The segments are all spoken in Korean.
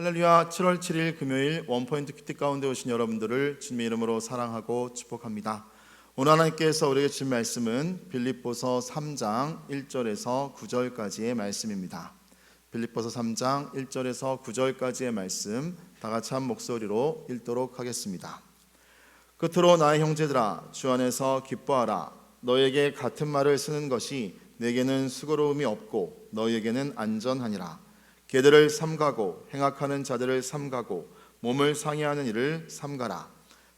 할렐루야. 7월 7일 금요일 원포인트 큐티 가운데 오신 여러분들을 주님의 이름으로 사랑하고 축복합니다. 오늘 하나님께서 우리에게 주신 말씀은 빌립보서 3장 1절에서 9절까지의 말씀입니다. 빌립보서 3장 1절에서 9절까지의 말씀 다 같이 한 목소리로 읽도록 하겠습니다. 끝으로 나의 형제들아, 주 안에서 기뻐하라. 너에게 같은 말을 쓰는 것이 내게는 수고로움이 없고 너희에게는 안전하니라. 개들을 삼가고 행악하는 자들을 삼가고 몸을 상해하는 일을 삼가라.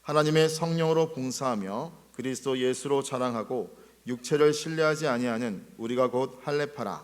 하나님의 성령으로 봉사하며 그리스도 예수로 자랑하고 육체를 신뢰하지 아니하는 우리가 곧 할례파라.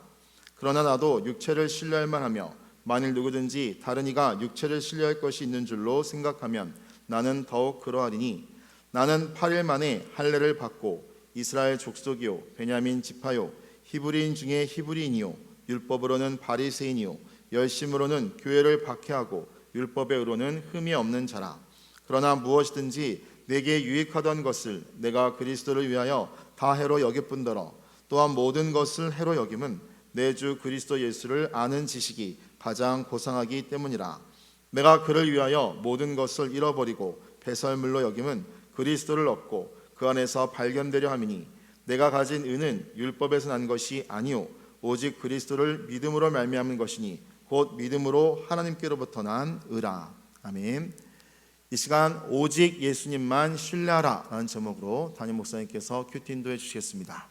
그러나 나도 육체를 신뢰할 만하며 만일 누구든지 다른 이가 육체를 신뢰할 것이 있는 줄로 생각하면 나는 더욱 그러하리니 나는 8일 만에 할례를 받고 이스라엘 족속이요 베냐민 지파요 히브리인 중에 히브리인이요 율법으로는 바리새인이요 열심으로는 교회를 박해하고 율법의 의로는 흠이 없는 자라. 그러나 무엇이든지 내게 유익하던 것을 내가 그리스도를 위하여 다 해로 여길 뿐더러 또한 모든 것을 해로 여김은 내 주 그리스도 예수를 아는 지식이 가장 고상하기 때문이라. 내가 그를 위하여 모든 것을 잃어버리고 배설물로 여김은 그리스도를 얻고 그 안에서 발견되려 함이니 내가 가진 의는 율법에서 난 것이 아니요 오직 그리스도를 믿음으로 말미암은 것이니 곧 믿음으로 하나님께로부터 난 의라. 아멘. 이 시간 오직 예수님만 신뢰하라 라는 제목으로 담임 목사님께서 큐티 인도해 주시겠습니다.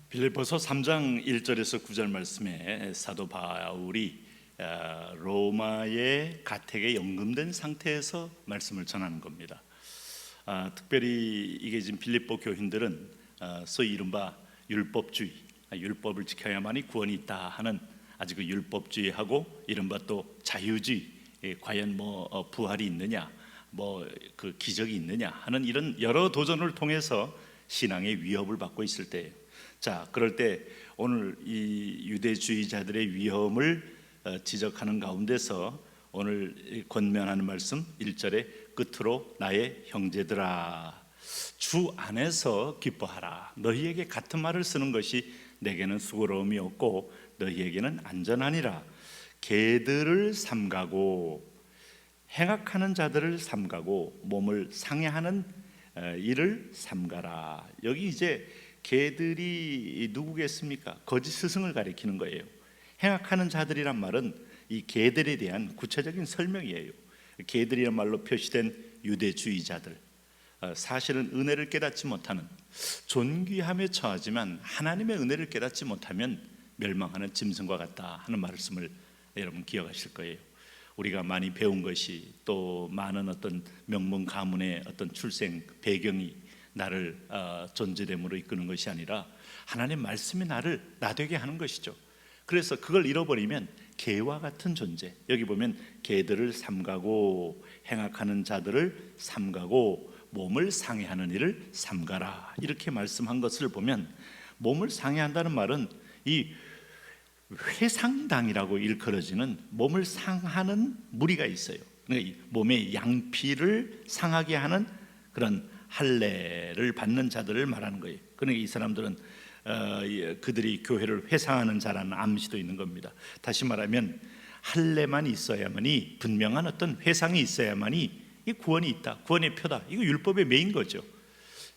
빌립보서 3장 1절에서 9절 말씀에 사도 바울이 로마의 가택에 연금된 상태에서 말씀을 전하는 겁니다. 특별히 이게 지금 빌립보 교인들은 소위 이른바 율법주의, 율법을 지켜야만이 구원이 있다 하는 아직 그 율법주의하고 이른바 또 자유주의, 과연 부활이 있느냐, 그 기적이 있느냐 하는 이런 여러 도전을 통해서 신앙의 위협을 받고 있을 때예요. 자, 그럴 때 오늘 이 유대주의자들의 위험을 지적하는 가운데서 오늘 권면하는 말씀 1절에 끝으로 나의 형제들아, 주 안에서 기뻐하라. 너희에게 같은 말을 쓰는 것이 내게는 수고로움이 없고 너희에게는 안전하니라. 개들을 삼가고 행악하는 자들을 삼가고 몸을 상해하는 일을 삼가라. 여기 이제 개들이 누구겠습니까? 거짓 스승을 가리키는 거예요. 행악하는 자들이란 말은 이 개들에 대한 구체적인 설명이에요. 개들이란 말로 표시된 유대주의자들, 사실은 은혜를 깨닫지 못하는, 존귀함에 처하지만 하나님의 은혜를 깨닫지 못하면 멸망하는 짐승과 같다 하는 말씀을 여러분 기억하실 거예요. 우리가 많이 배운 것이 또 많은 어떤 명문 가문의 어떤 출생 배경이 나를 존재됨으로 이끄는 것이 아니라 하나님의 말씀이 나를 나되게 하는 것이죠. 그래서 그걸 잃어버리면 개와 같은 존재, 여기 보면 개들을 삼가고 행악하는 자들을 삼가고 몸을 상해하는 일을 삼가라 이렇게 말씀한 것을 보면, 몸을 상해한다는 말은 이 회상당이라고 일컬어지는 몸을 상하는 무리가 있어요. 그러니까 이 몸의 양피를 상하게 하는 그런 할례를 받는 자들을 말하는 거예요. 그러니까 이 사람들은 그들이 교회를 회상하는 자라는 암시도 있는 겁니다. 다시 말하면 할례만 있어야만이, 분명한 어떤 회상이 있어야만이 이 구원이 있다, 구원의 표다, 이거 율법의 매인 거죠.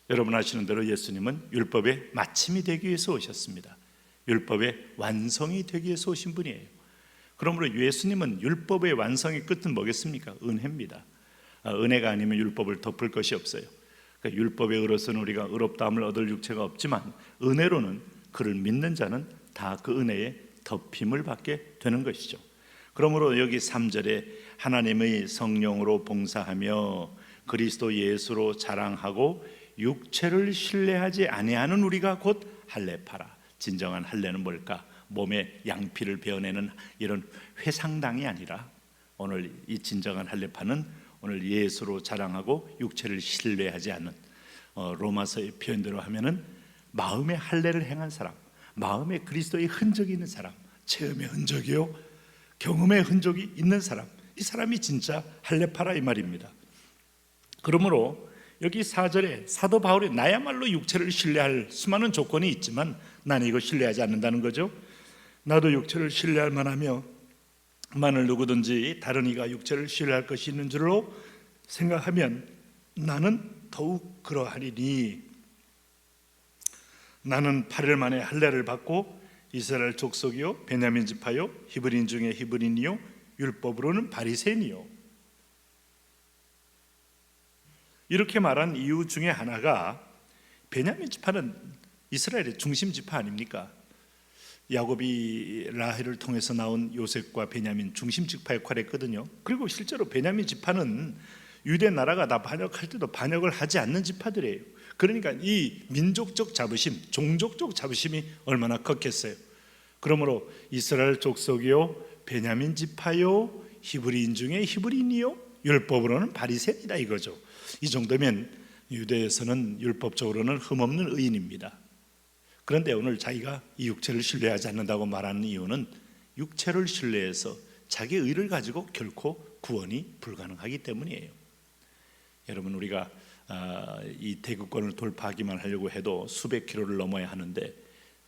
여러분 아시는 대로 예수님은 율법의 마침이 되기 위해서 오셨습니다. 율법의 완성이 되기 위해서 오신 분이에요. 그러므로 예수님은 율법의 완성의 끝은 뭐겠습니까? 은혜입니다. 은혜가 아니면 율법을 덮을 것이 없어요. 그러니까 율법의 의로서는 우리가 의롭다함을 얻을 육체가 없지만 은혜로는 그를 믿는 자는 다 그 은혜에 덮임을 받게 되는 것이죠. 그러므로 여기 3절에 하나님의 성령으로 봉사하며 그리스도 예수로 자랑하고 육체를 신뢰하지 아니하는 우리가 곧 할례파라. 진정한 할례는 뭘까? 몸의 양피를 베어내는 이런 회상당이 아니라 오늘 이 진정한 할례파는 오늘 예수로 자랑하고 육체를 신뢰하지 않는, 로마서의 표현대로 하면은 마음의 할례를 행한 사람, 마음에 그리스도의 흔적이 있는 사람, 체험의 흔적이요 경험의 흔적이 있는 사람, 이 사람이 진짜 할례파라 이 말입니다. 그러므로 여기 4절에 사도 바울이 나야말로 육체를 신뢰할 수많은 조건이 있지만 나는 이거 신뢰하지 않는다는 거죠. 나도 육체를 신뢰할 만하며 만일 누구든지 다른 이가 육체를 신뢰할 것이 있는 줄로 생각하면 나는 더욱 그러하리니 나는 8일 만에 할례를 받고 이스라엘 족속이요 베냐민 지파요 히브리인 중에 히브리인이요 율법으로는 바리새인이요. 이렇게 말한 이유 중에 하나가 베냐민 지파는 이스라엘의 중심 지파 아닙니까? 야곱이 라헬을 통해서 나온 요셉과 베냐민 중심 지파 역할을 했거든요. 그리고 실제로 베냐민 지파는 유대 나라가 다 반역할 때도 반역을 하지 않는 지파들이에요. 그러니까 이 민족적 자부심, 종족적 자부심이 얼마나 컸겠어요. 그러므로 이스라엘 족속이요 베냐민 지파요 히브리인 중에 히브리인이요 율법으로는 바리새인이다 이거죠. 이 정도면 유대에서는 율법적으로는 흠없는 의인입니다. 그런데 오늘 자기가 이 육체를 신뢰하지 않는다고 말하는 이유는 육체를 신뢰해서 자기 의를 가지고 결코 구원이 불가능하기 때문이에요. 여러분, 우리가 이 대극권을 돌파하기만 하려고 해도 수백 킬로를 넘어야 하는데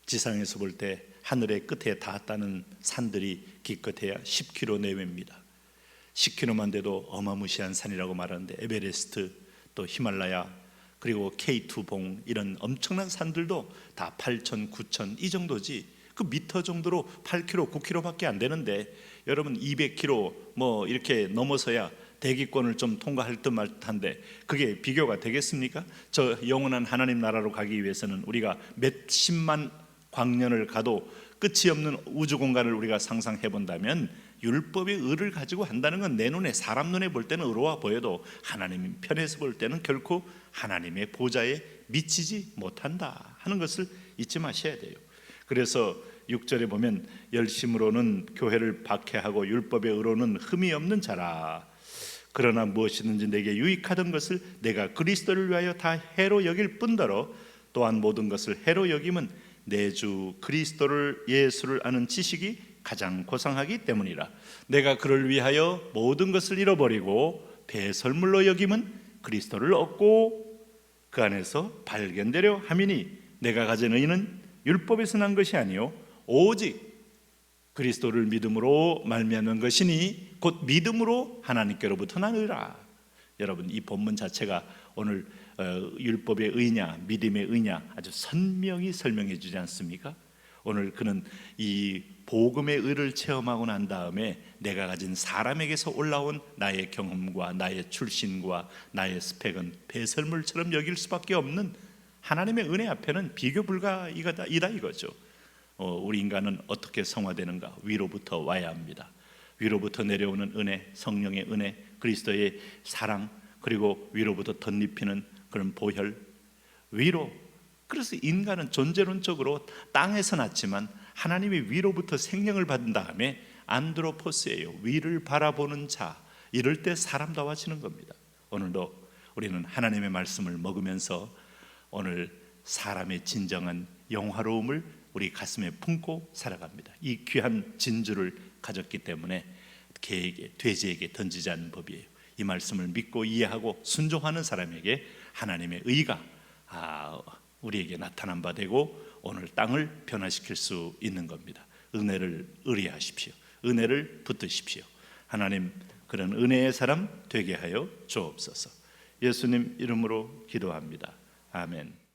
지상에서 볼 때 하늘의 끝에 닿았다는 산들이 기껏해야 10km 내외입니다. 10km만 돼도 어마무시한 산이라고 말하는데 에베레스트, 또 히말라야, 그리고 K2봉 이런 엄청난 산들도 다 8,000, 9,000 이 정도지 그 미터 정도로 8km, 9km밖에 안 되는데 여러분 200km 뭐 이렇게 넘어서야 대기권을 좀 통과할 듯 말 듯한데 그게 비교가 되겠습니까? 저 영원한 하나님 나라로 가기 위해서는 우리가 몇십만 광년을 가도 끝이 없는 우주 공간을 우리가 상상해 본다면 율법의 의를 가지고 한다는 건 내 눈에, 사람 눈에 볼 때는 의로워 보여도 하나님 편에서 볼 때는 결코 하나님의 보좌에 미치지 못한다 하는 것을 잊지 마셔야 돼요. 그래서 6절에 보면 열심으로는 교회를 박해하고 율법의 의로는 흠이 없는 자라. 그러나 무엇이든지 내게 유익하던 것을 내가 그리스도를 위하여 다 해로 여길 뿐더러 또한 모든 것을 해로 여김은 내 주 그리스도를 예수를 아는 지식이 가장 고상하기 때문이라. 내가 그를 위하여 모든 것을 잃어버리고 배설물로 여김은 그리스도를 얻고 그 안에서 발견되려 함이니 내가 가진 의는 율법에서 난 것이 아니요 오직 그리스도를 믿음으로 말미암은 것이니 곧 믿음으로 하나님께로부터 나느라. 여러분, 이 본문 자체가 오늘 율법의 의냐 믿음의 의냐 아주 선명히 설명해 주지 않습니까? 오늘 그는 이 복음의 의를 체험하고 난 다음에 내가 가진 사람에게서 올라온 나의 경험과 나의 출신과 나의 스펙은 배설물처럼 여길 수밖에 없는 하나님의 은혜 앞에는 비교 불가이다 이거죠. 우리 인간은 어떻게 성화되는가? 위로부터 와야 합니다. 위로부터 내려오는 은혜, 성령의 은혜, 그리스도의 사랑, 그리고 위로부터 덧입히는 그런 보혈, 위로. 그래서 인간은 존재론적으로 땅에서 났지만 하나님의 위로부터 생명을 받은 다음에 안드로포스예요. 위를 바라보는 자. 이럴 때 사람다워지는 겁니다. 오늘도 우리는 하나님의 말씀을 먹으면서 오늘 사람의 진정한 영화로움을 우리 가슴에 품고 살아갑니다. 이 귀한 진주를 가졌기 때문에 개에게, 돼지에게 던지지 않는 법이에요. 이 말씀을 믿고 이해하고 순종하는 사람에게 하나님의 의가 우리에게 나타난 바 되고 오늘 땅을 변화시킬 수 있는 겁니다. 은혜를 의뢰하십시오. 은혜를 붙드십시오. 하나님, 그런 은혜의 사람 되게 하여 주옵소서. 예수님 이름으로 기도합니다. 아멘.